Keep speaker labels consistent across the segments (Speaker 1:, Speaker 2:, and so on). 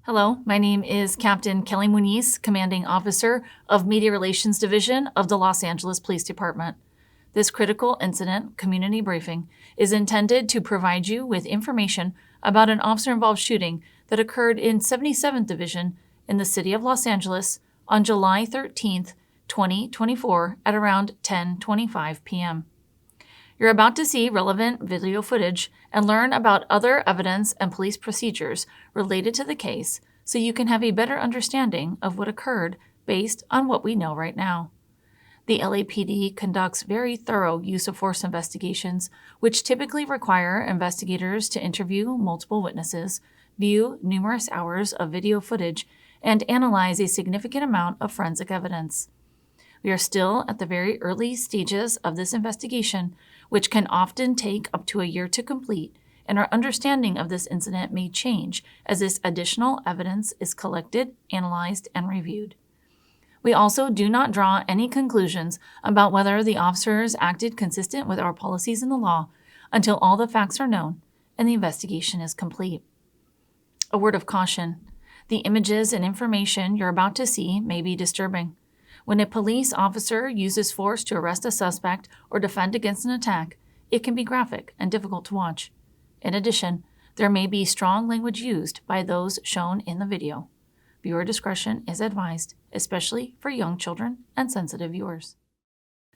Speaker 1: Hello, my name is Captain Kelly Muniz, Commanding Officer of Media Relations Division of the Los Angeles Police Department. This critical incident community briefing is intended to provide you with information about an officer-involved shooting that occurred in 77th Division in the city of Los Angeles on July 13th, 2024 at around 10:25 p.m. You're about to see relevant video footage and learn about other evidence and police procedures related to the case so you can have a better understanding of what occurred based on what we know right now. The LAPD conducts very thorough use of force investigations, which typically require investigators to interview multiple witnesses, view numerous hours of video footage, and analyze a significant amount of forensic evidence. We are still at the very early stages of this investigation, which can often take up to a year to complete, and our understanding of this incident may change as this additional evidence is collected, analyzed, and reviewed. We also do not draw any conclusions about whether the officers acted consistent with our policies and the law until all the facts are known and the investigation is complete. A word of caution: the images and information you're about to see may be disturbing. When a police officer uses force to arrest a suspect or defend against an attack, it can be graphic and difficult to watch. In addition, there may be strong language used by those shown in the video. Viewer discretion is advised, especially for young children and sensitive viewers.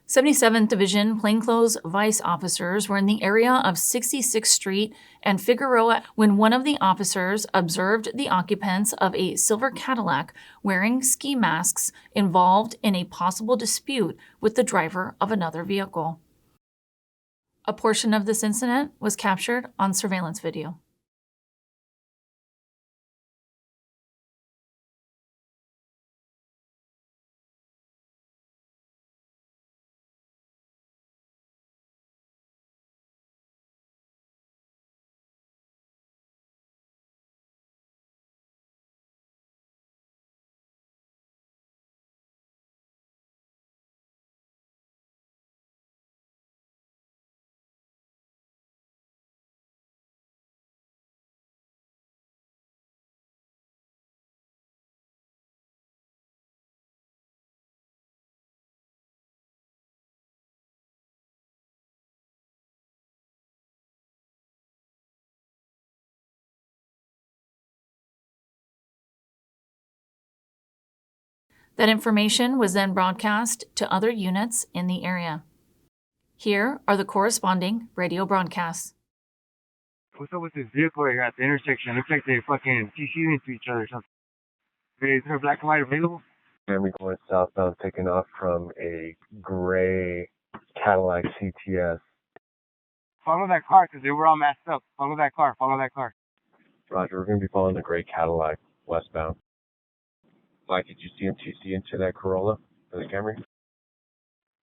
Speaker 1: 77th Division plainclothes vice officers were in the area of 66th Street and Figueroa when one of the officers observed the occupants of a silver Cadillac wearing ski masks involved in a possible dispute with the driver of another vehicle. A portion of this incident was captured on surveillance video. That information was then broadcast to other units in the area. Here are the corresponding radio broadcasts.
Speaker 2: What's up with this vehicle right here at the intersection? Looks like they fucking TC'd into each other or something. Hey, is there a black and white available?
Speaker 3: Camry going southbound, taking off from a gray Cadillac CTS.
Speaker 2: Follow that car because they were all masked up. Follow that car. Follow that car.
Speaker 3: Roger, we're going to be following the gray Cadillac westbound. Mike, did you see him TC into that Corolla for the Camry?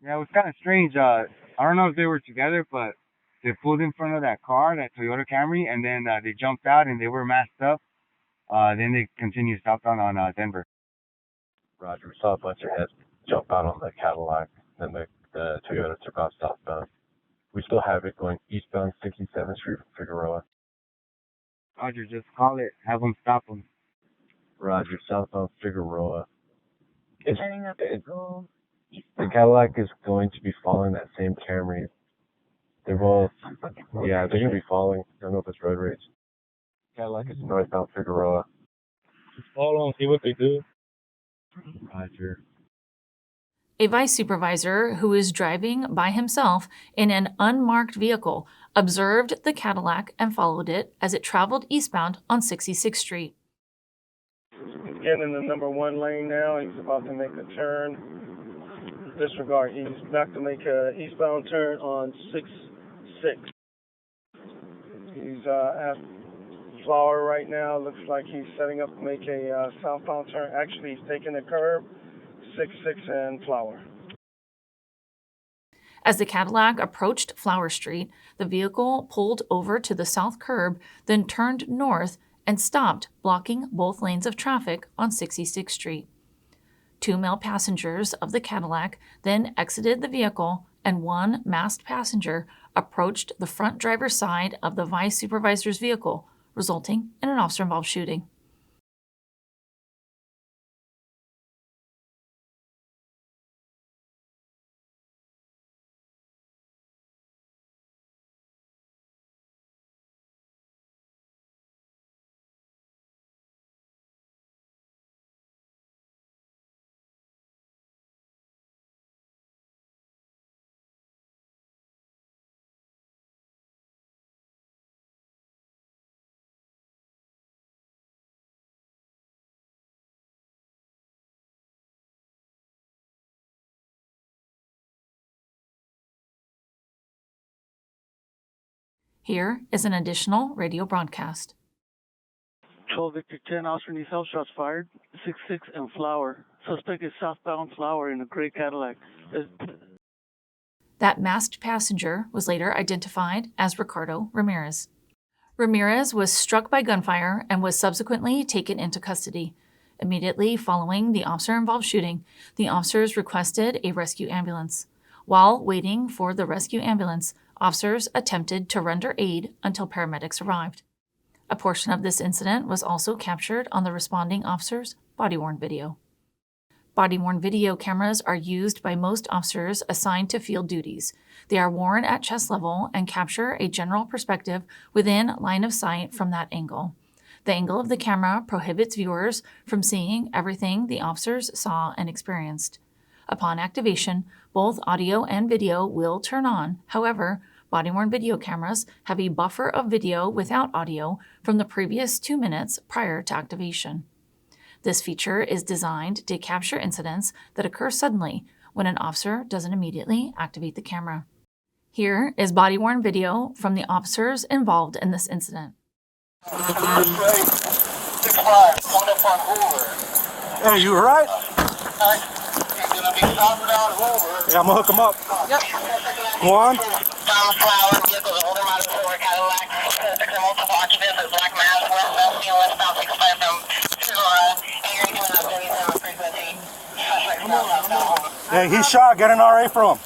Speaker 2: Yeah, it was kind of strange. I don't know if they were together, but they pulled in front of that car, that Toyota Camry, and then they jumped out and they were masked up. Then they continued southbound on Denver.
Speaker 3: Roger, we saw a bunch of heads jump out on the Cadillac, then the Toyota took off southbound. We still have it going eastbound 67th Street from Figueroa.
Speaker 2: Roger, just call it. Have them stop them.
Speaker 3: Roger, southbound Figueroa. The Cadillac is going to be following that same Camry. They're both, yeah, they're going to be following. I don't know if it's road rage. Cadillac is northbound Figueroa.
Speaker 2: Just follow them, see what they do.
Speaker 3: Roger.
Speaker 1: A vice supervisor who is driving by himself in an unmarked vehicle observed the Cadillac and followed it as it traveled eastbound on 66th Street.
Speaker 4: He's getting in the number 1 lane now. He's about to make a turn. Disregard. He's about to make an eastbound turn on 6-6. He's at Flower right now. Looks like he's setting up to make a southbound turn. Actually, he's taking the curb, 6-6 and Flower.
Speaker 1: As the Cadillac approached Flower Street, the vehicle pulled over to the south curb, then turned north and stopped, blocking both lanes of traffic on 66th Street. 2 male passengers of the Cadillac then exited the vehicle, and 1 masked passenger approached the front driver's side of the vice supervisor's vehicle, resulting in an officer-involved shooting. Here is an additional radio broadcast.
Speaker 4: 12 Victor 10, officer needs help, shots fired. 6-6 and Flower. Suspect is southbound Flower in a gray Cadillac.
Speaker 1: That masked passenger was later identified as Ricardo Ramirez. Ramirez was struck by gunfire and was subsequently taken into custody. Immediately following the officer-involved shooting, the officers requested a rescue ambulance. While waiting for the rescue ambulance, officers attempted to render aid until paramedics arrived. A portion of this incident was also captured on the responding officer's body-worn video. Body-worn video cameras are used by most officers assigned to field duties. They are worn at chest level and capture a general perspective within line of sight from that angle. The angle of the camera prohibits viewers from seeing everything the officers saw and experienced. Upon activation, both audio and video will turn on. However, body-worn video cameras have a buffer of video without audio from the previous 2 minutes prior to activation. This feature is designed to capture incidents that occur suddenly when an officer doesn't immediately activate the camera. Here is body-worn video from the officers involved in this incident.
Speaker 5: 6-5, coming up on Hoover.
Speaker 6: Hey, you alright?
Speaker 5: He's gonna be southbound Hoover.
Speaker 6: Yeah, I'm gonna hook him up.
Speaker 5: Yep.
Speaker 6: Go on.
Speaker 5: Found Flower, vehicle, the older model Ford Cadillac. Suspect and multiple occupants with black mask, westbound 6-5 from Figueroa. And you're doing a 37 frequency. Suspect now southbound Hoover.
Speaker 6: Hey, he's shot. Get an RA for him.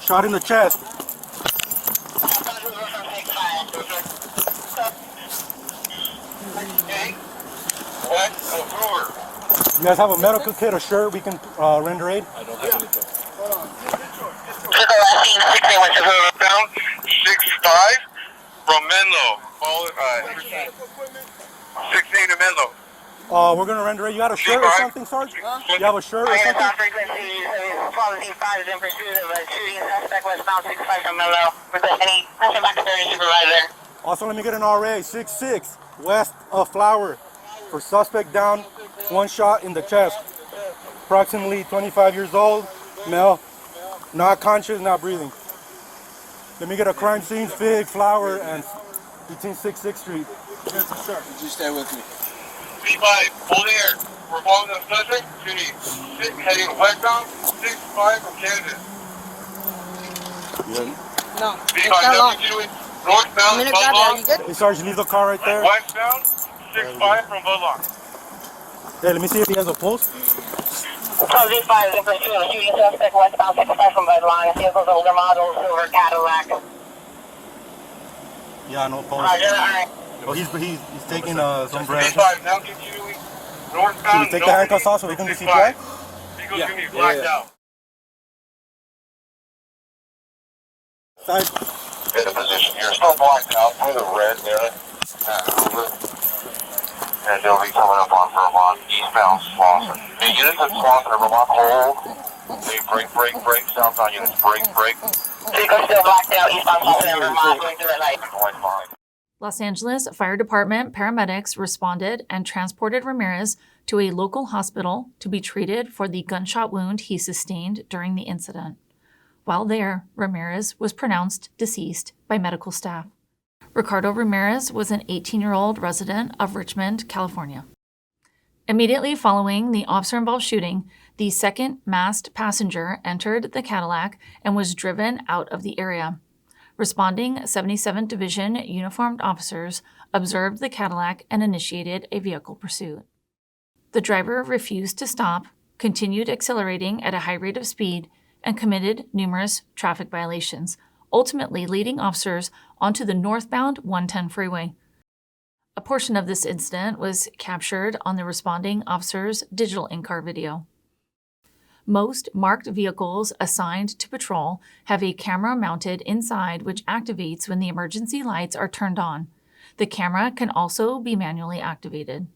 Speaker 6: Shot in the chest.
Speaker 5: Southbound Hoover from 6-5. What? Hoover.
Speaker 6: You guys have a medical kit or shirt we can render aid?
Speaker 5: To the last scene, 6-8 went to Hoover.
Speaker 7: Down 6-5 from Menlo. 16 to Menlo.
Speaker 6: We're gonna render aid. You got a shirt or something, Sarge? You have a shirt or
Speaker 5: I
Speaker 6: something?
Speaker 5: got frequency, quality 5 is in pursuit of a shooting suspect westbound 6-5 from Menlo. Request any person back to their supervisor.
Speaker 6: Also, let me get an RA. 6-6 west of Flower for suspect down, 1 shot in the chest. Approximately 25 years old, male, not conscious, not breathing. Let me get a crime scene, Fig, Flower, and between 6th Street.
Speaker 8: Yes, sir. You stay with me.
Speaker 7: 3-5, hold air. We're following the subject. Shooting 6 heading westbound 6-5 from Kansas.
Speaker 8: No,
Speaker 7: 3-5, continuing northbound Budlong.
Speaker 6: Hey, Sarge, leave the car right there.
Speaker 7: Westbound 6-5 from Budlong.
Speaker 6: Hey, let me see if he has a pulse.
Speaker 5: 12-5 is in pursuit of a shooting suspect westbound 6-5 from Budlong. Vehicle's older model, silver Cadillac.
Speaker 6: Yeah, no pulse.
Speaker 5: Roger, alright.
Speaker 6: Oh, he's taking some breath.
Speaker 7: 3-5, now continuing northbound.
Speaker 6: Should we take the handcuffs off so we can do CPI?
Speaker 7: Vehicle's gonna be blacked out.
Speaker 6: Side.
Speaker 7: In a position here, still blacked out for the red there. And they'll be coming up on Vermont, eastbound Slauson. Hey, units at Slauson and Vermont, hold. Hey, break, southbound units, break.
Speaker 5: Vehicle's still blacked out, eastbound Slauson and Vermont, going through the night.
Speaker 1: Los Angeles Fire Department paramedics responded and transported Ramirez to a local hospital to be treated for the gunshot wound he sustained during the incident. While there, Ramirez was pronounced deceased by medical staff. Ricardo Ramirez was an 18-year-old resident of Richmond, California. Immediately following the officer-involved shooting, the second masked passenger entered the Cadillac and was driven out of the area. Responding 77th Division uniformed officers observed the Cadillac and initiated a vehicle pursuit. The driver refused to stop, continued accelerating at a high rate of speed, and committed numerous traffic violations, ultimately leading officers onto the northbound 110 freeway. A portion of this incident was captured on the responding officer's digital in-car video. Most marked vehicles assigned to patrol have a camera mounted inside which activates when the emergency lights are turned on. The camera can also be manually activated.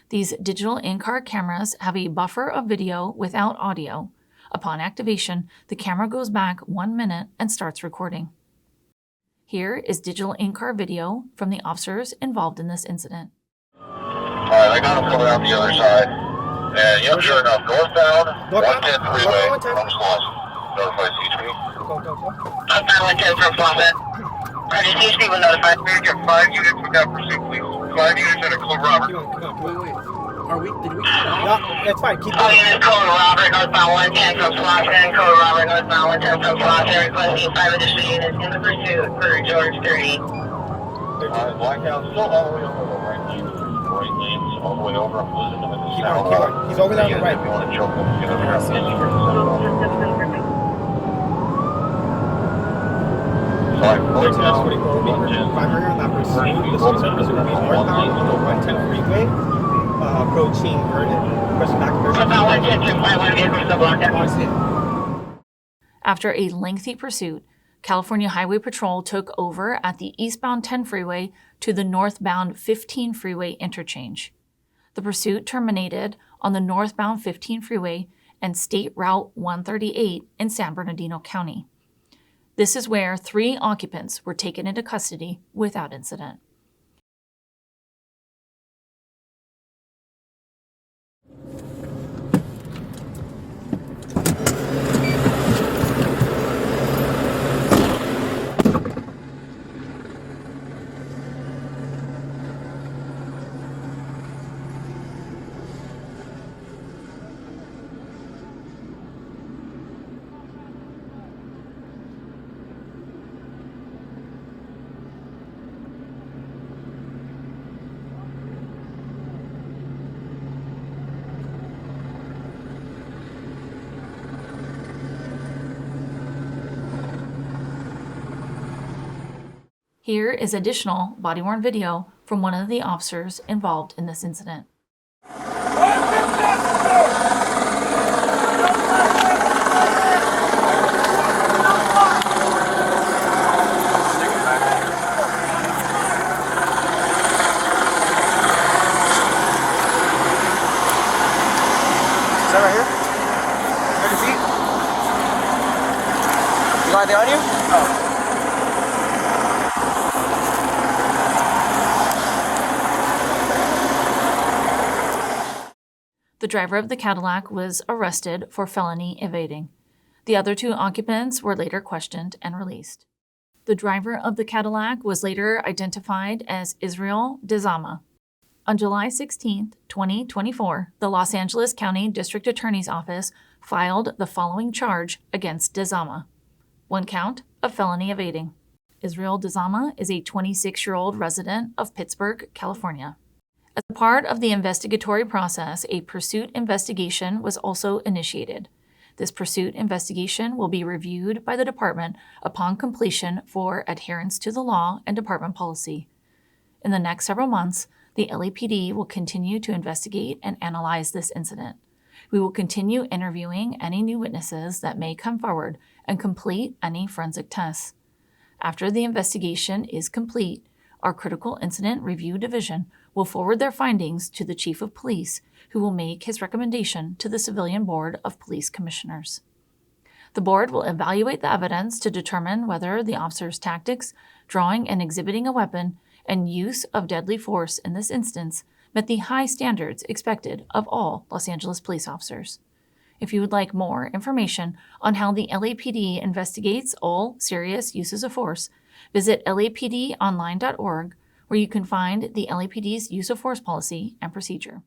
Speaker 1: These digital in-car cameras have a buffer of video without audio. Upon activation, the camera goes back 1 minute and starts recording. Here is digital in-car video from the officers involved in this incident.
Speaker 7: Alright, I got him coming out the other side. And yep, sure enough, northbound, 110 freeway from Slauson. Notify CHP.
Speaker 5: Northbound 110 from Slauson. These people notified. We're gonna get 5 units without pursuit, please. 5 units at a code robbery.
Speaker 8: Wait. Did we cut off?
Speaker 6: No, that's fine. Keep
Speaker 5: All
Speaker 6: going.
Speaker 5: units code robbery, northbound 110 from Slauson, code robbery, northbound 110 from Slauson, requesting 5 additional units in the pursuit for George 30.
Speaker 7: Blackout still all the way over the right lane. Right lane's all the way over. I'm losing them in the
Speaker 6: Keep
Speaker 7: center.
Speaker 6: on. He's over there on the right.
Speaker 7: You want to choke them? Get over here. Sorry,
Speaker 6: That's 44 will be primary on that pursuit. The service will be northbound on the 110 freeway, approaching Vernon, pressing back to Vernon.
Speaker 5: Northbound 110 from 51 vehicles still blocked out.
Speaker 1: After a lengthy pursuit, California Highway Patrol took over at the eastbound 10 freeway to the northbound 15 freeway interchange. The pursuit terminated on the northbound 15 freeway and State Route 138 in San Bernardino County. This is where 3 occupants were taken into custody without incident. Here is additional body-worn video from one of the officers involved in this incident.
Speaker 8: Is that right here? 30 feet? You got anything on you? Oh.
Speaker 1: The driver of the Cadillac was arrested for felony evading. The other 2 occupants were later questioned and released. The driver of the Cadillac was later identified as Israel Dezama. On July 16, 2024, the Los Angeles County District Attorney's Office filed the following charge against Dezama. 1 count of felony evading. Israel Dezama is a 26-year-old resident of Pittsburgh, California. As a part of the investigatory process, a pursuit investigation was also initiated. This pursuit investigation will be reviewed by the department upon completion for adherence to the law and department policy. In the next several months, the LAPD will continue to investigate and analyze this incident. We will continue interviewing any new witnesses that may come forward and complete any forensic tests. After the investigation is complete, our Critical Incident Review Division will forward their findings to the Chief of Police, who will make his recommendation to the Civilian Board of Police Commissioners. The board will evaluate the evidence to determine whether the officer's tactics, drawing and exhibiting a weapon, and use of deadly force in this instance met the high standards expected of all Los Angeles police officers. If you would like more information on how the LAPD investigates all serious uses of force, visit lapdonline.org, where you can find the LAPD's use of force policy and procedure.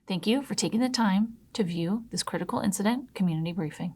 Speaker 1: Thank you for taking the time to view this critical incident community briefing.